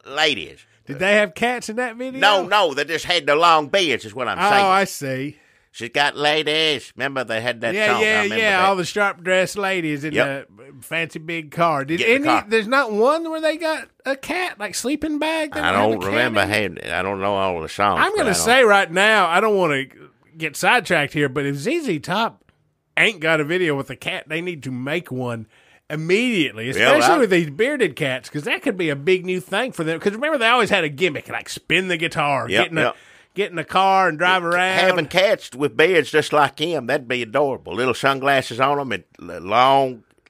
ladies. Did they have cats in that video? No, they just had the long beards. Is what I'm saying. Oh, I see. She's got ladies. Remember they had that song? Yeah. That. All the sharp dressed ladies in the fancy big car. There's not one where they got a cat, like sleeping bag? I don't remember. I don't know all the songs. I'm going to say right now, I don't want to get sidetracked here, but if ZZ Top ain't got a video with a cat, they need to make one immediately, especially with these bearded cats, because that could be a big new thing for them. Because remember, they always had a gimmick, like spin the guitar, get in the car and drive around. Having cats with beards just like him, that'd be adorable. Little sunglasses on them and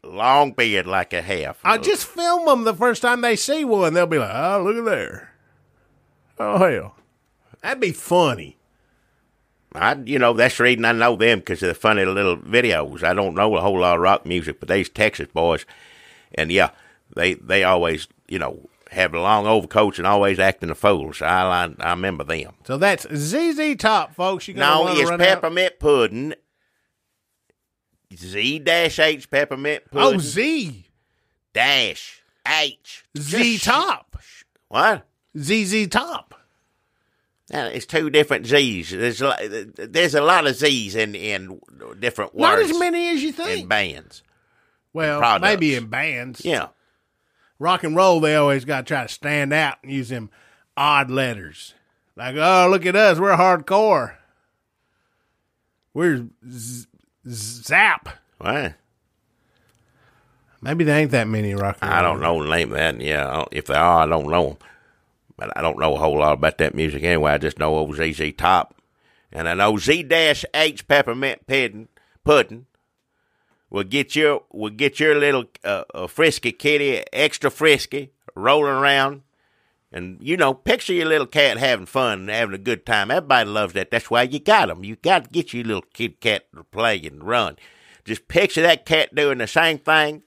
long beard like a half. I'll just film them the first time they see one. They'll be like, oh, look at there. Oh, hell. That'd be funny. That's the reason I know them, because of the funny little videos. I don't know a whole lot of rock music, but they's Texas boys. And, they always, have long overcoats and always acting a fool. So I remember them. So that's ZZ Top, folks. It's peppermint pudding. Z-H peppermint pudding. Oh, Z. Dash H. Z Top. What? ZZ Top. Now, it's two different Z's. There's a lot of Z's in different words. Not as many as you think. In bands. Well, maybe in bands. Yeah. Rock and roll, they always got to try to stand out and use them odd letters. Like, oh, look at us. We're hardcore. We're Zap. What? Maybe there ain't that many rock and roll. I don't know the name of that. Yeah, if there are, I don't know them. But I don't know a whole lot about that music anyway. I just know old ZZ Top. And I know Z-H peppermint pudding will get your little frisky kitty extra frisky, rolling around. And, picture your little cat having fun and having a good time. Everybody loves that. That's why you got them. You got to get your little kid cat to play and run. Just picture that cat doing the same thing,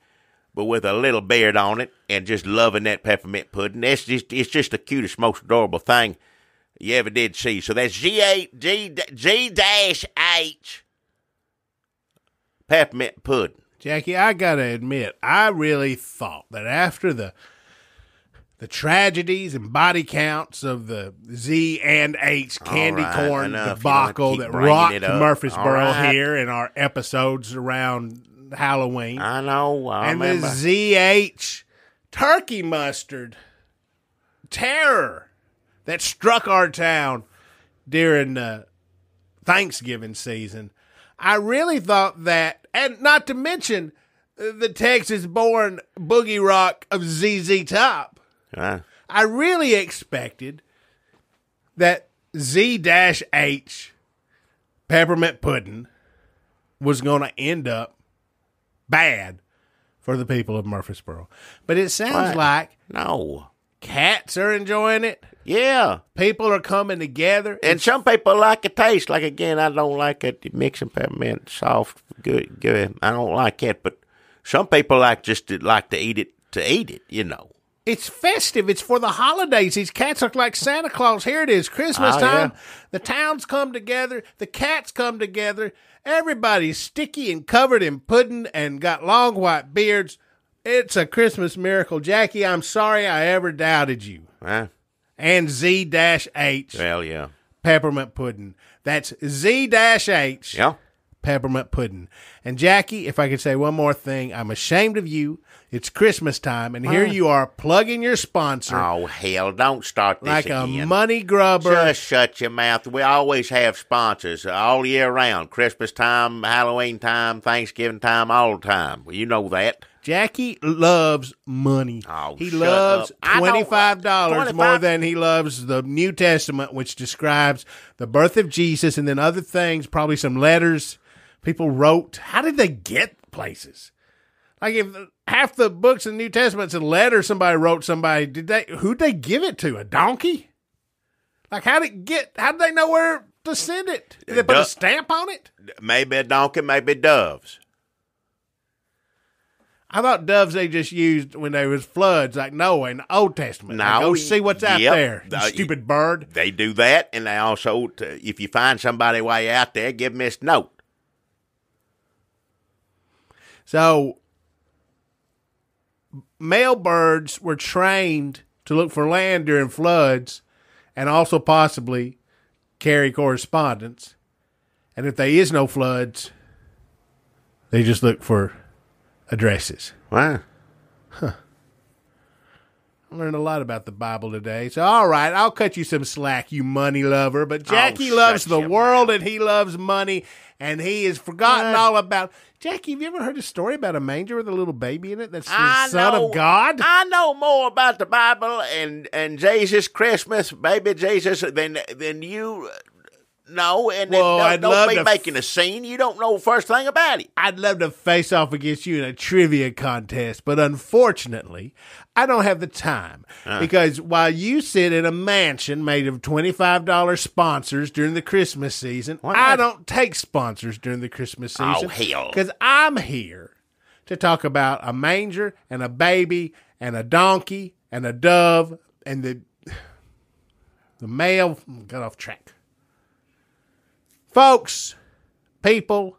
but with a little beard on it and just loving that peppermint pudding. It's just the cutest, most adorable thing you ever did see. So that's G-H peppermint pudding. Jackie, I got to admit, I really thought that after the tragedies and body counts of the Z and H candy corn debacle that rocked Murfreesboro here in our episodes around Halloween. I know. I and remember. The ZH turkey mustard terror that struck our town during Thanksgiving season. I really thought that, and not to mention the Texas-born boogie rock of ZZ Top. I really expected that Z-H peppermint pudding was going to end up bad for the people of Murfreesboro. But it sounds like cats are enjoying it. Yeah. People are coming together. And some people like the taste. Like, again, I don't like it. Mixing peppermint, soft, good. I don't like it. But some people like to eat it, It's festive. It's for the holidays. These cats look like Santa Claus. Here it is, Christmas time. Yeah. The towns come together. The cats come together. Everybody's sticky and covered in pudding and got long white beards. It's a Christmas miracle. Jackie, I'm sorry I ever doubted you. And Z-H. Well, yeah. Peppermint pudding. That's Z-H. Yeah. Peppermint pudding. And Jackie, if I could say one more thing, I'm ashamed of you. It's Christmas time, and here you are plugging your sponsor. Oh, hell, don't start this like again. A money grubber. Just shut your mouth. We always have sponsors all year round. Christmas time, Halloween time, Thanksgiving time, all the time. Well, you know that. Jackie loves money. Oh, he loves $25 more than he loves the New Testament, which describes the birth of Jesus and then other things, probably some letters people wrote. How did they get places? Like if half the books in the New Testament's a letter somebody wrote somebody, who'd they give it to? A donkey? Like how did they know where to send it? Did they put a stamp on it? Maybe a donkey, maybe doves. I thought doves they just used when there was floods, like Noah in the Old Testament. No, like, go see what's out there, you stupid bird. They do that, and they also, if you find somebody while you're out there, give them this note. So, male birds were trained to look for land during floods and also possibly carry correspondence. And if there is no floods, they just look for addresses. Wow. I learned a lot about the Bible today. So, all right, I'll cut you some slack, you money lover. But Jackie loves the world and he loves money, and he has forgotten all about... Jackie, have you ever heard a story about a manger with a little baby in it that's the Son of God? I know more about the Bible and Jesus Christmas, baby Jesus, than you... No, and don't be making a scene. You don't know the first thing about it. I'd love to face off against you in a trivia contest, but unfortunately, I don't have the time. Because while you sit in a mansion made of $25 sponsors during the Christmas season, I don't take sponsors during the Christmas season. Oh, hell. Because I'm here to talk about a manger and a baby and a donkey and a dove and the male. Got off track. Folks, people,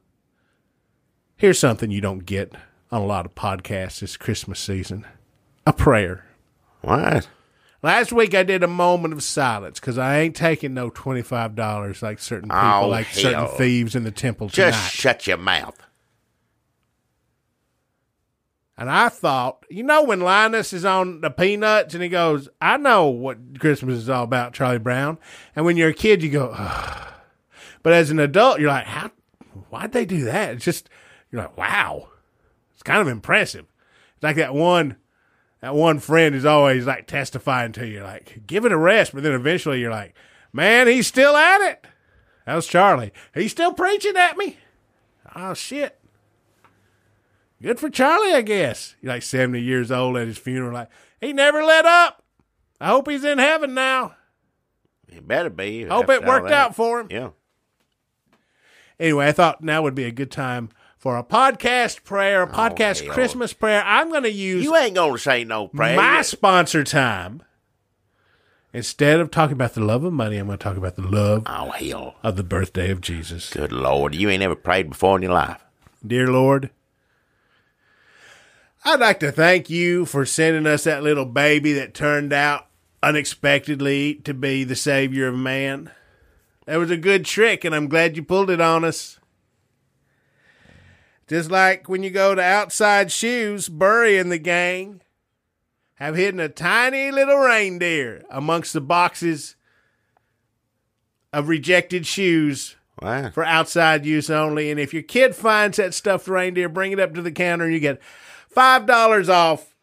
here's something you don't get on a lot of podcasts this Christmas season. A prayer. What? Last week I did a moment of silence because I ain't taking no $25 like certain people, certain thieves in the temple tonight. Just shut your mouth. And I thought, when Linus is on the Peanuts and he goes, I know what Christmas is all about, Charlie Brown. And when you're a kid, you go, ugh. But as an adult, you're like, why'd they do that? It's just, you're like, wow. It's kind of impressive. It's like that one friend is always like testifying to you, like, give it a rest. But then eventually you're like, man, he's still at it. That was Charlie. He's still preaching at me. Oh, shit. Good for Charlie, I guess. You're like 70 years old at his funeral, like, he never let up. I hope he's in heaven now. He better be. Hope it worked out for him. Yeah. Anyway, I thought now would be a good time for a podcast prayer, Christmas prayer. I'm going to use... You ain't going to say no prayer. My sponsor time. Instead of talking about the love of money, I'm going to talk about the love of the birthday of Jesus. Good Lord. You ain't ever prayed before in your life. Dear Lord, I'd like to thank you for sending us that little baby that turned out unexpectedly to be the Savior of man. That was a good trick, and I'm glad you pulled it on us. Just like when you go to Outside Shoes, Burry and the gang have hidden a tiny little reindeer amongst the boxes of rejected shoes for outside use only. And if your kid finds that stuffed reindeer, bring it up to the counter and you get $5 off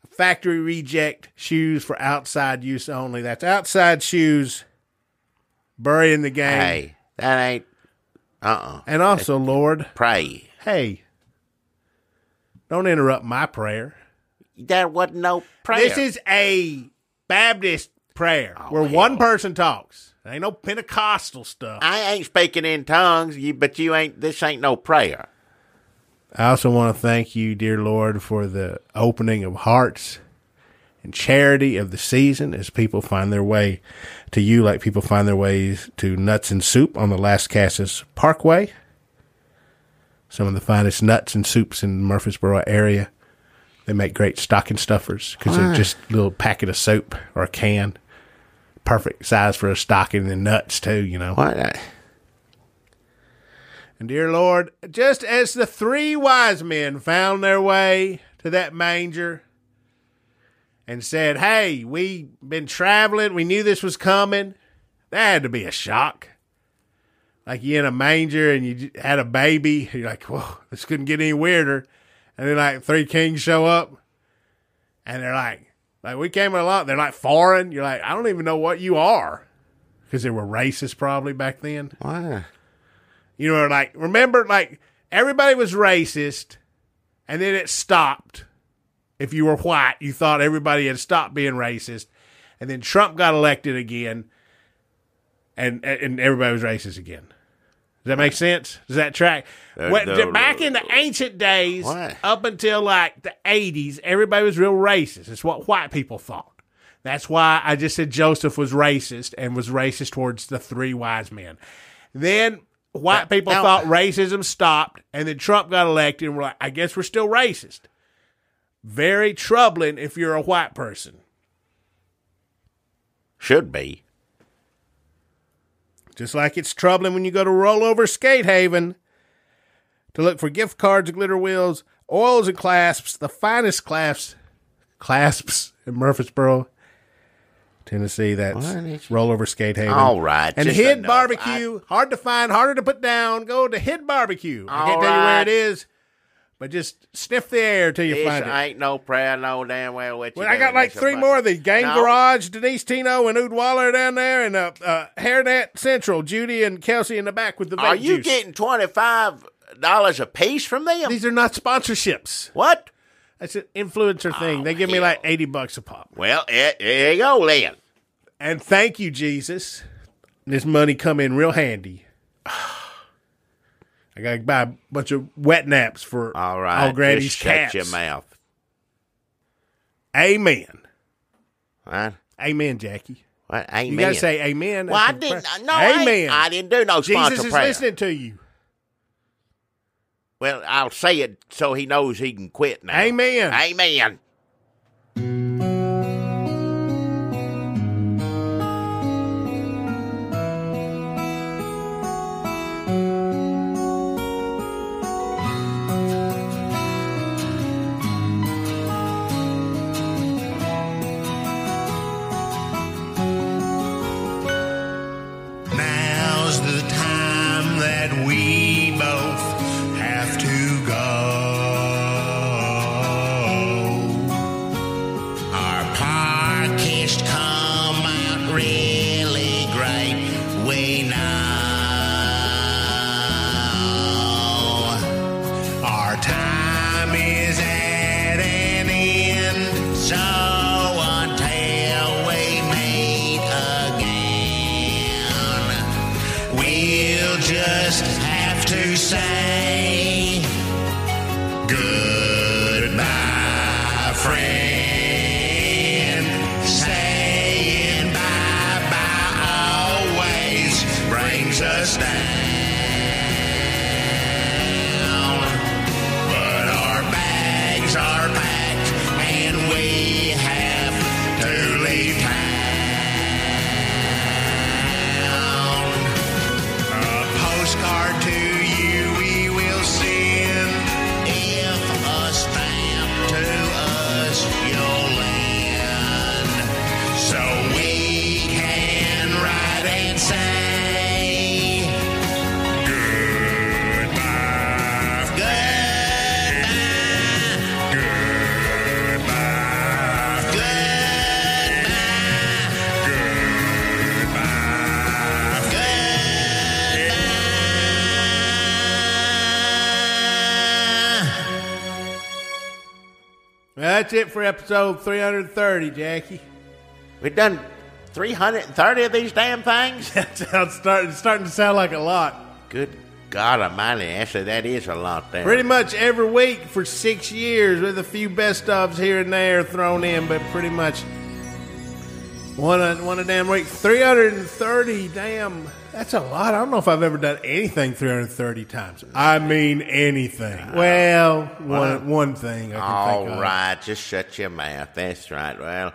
factory reject shoes for outside use only. That's Outside Shoes, Burry in the gang. Hey, that ain't... And also, Lord... Pray. Hey, don't interrupt my prayer. That wasn't no prayer. This is a Baptist prayer where one person talks. There ain't no Pentecostal stuff. I ain't speaking in tongues, but this ain't no prayer. I also want to thank you, dear Lord, for the opening of hearts and charity of the season as people find their way to you like people find their ways to Nuts and Soup on the Las Casas Parkway. Some of the finest nuts and soups in the Murfreesboro area. They make great stocking stuffers because they're just a little packet of soap or a can. Perfect size for a stocking, and nuts too, What? And dear Lord, just as the three wise men found their way to that manger and said, hey, we've been traveling. We knew this was coming. That had to be a shock. Like you in a manger and you had a baby. You're like, whoa, this couldn't get any weirder. And then like three kings show up and they're like we came along. They're like foreign. You're like, I don't even know what you are. Because they were racist probably back then. Why? Remember, everybody was racist and then it stopped. If you were white, you thought everybody had stopped being racist. And then Trump got elected again, and everybody was racist again. that make sense? Does that track? Back in the ancient days, up until like the 80s, everybody was real racist. It's what white people thought. That's why I just said Joseph was racist and was racist towards the 3 wise men. Then white people thought racism stopped, and then Trump got elected, and we're like, I guess we're still racist. Very troubling if you're a white person. Should be. Just like it's troubling when you go to Rollover Skate Haven to look for gift cards, glitter wheels, oils, and clasps, the finest clasps in Murfreesboro, Tennessee. That's Rollover Skate Haven. All right. And Hid Barbecue, hard to find, harder to put down. Go to Hid Barbecue. I can't tell you where it is, but just sniff the air till you find it. Ain't no prayer, no damn well what you I got like 3 more of these. Gang Garage, Denise Tino and Ood Waller down there, and Hairnet Central, Judy and Kelsey in the back with the vape Are you juice. getting $25 a piece from them? These are not sponsorships. What? That's an influencer thing. They give me like $80 a pop. Well, there you go, then. And thank you, Jesus. This money come in real handy. I got to buy a bunch of wet naps for all Grady's cats. Shut your mouth. Amen. What? Amen, Jackie. What? Amen. You got to say amen. Well, I didn't. No, amen. I didn't do no sponsor Jesus is prayer. listening to you. Well, I'll say it so he knows he can quit now. Amen. Amen. That's it for episode 330, Jackie. We've done 330 of these damn things? It's starting to sound like a lot. Good God almighty, Ashley, that is a lot there. Pretty much every week for 6 years with a few best ofs here and there thrown in, but pretty much one a damn week. 330, damn, that's a lot. I don't know if I've ever done anything 330 times. I mean anything. Well, one thing I can think of. All right, just shut your mouth. That's right. Well,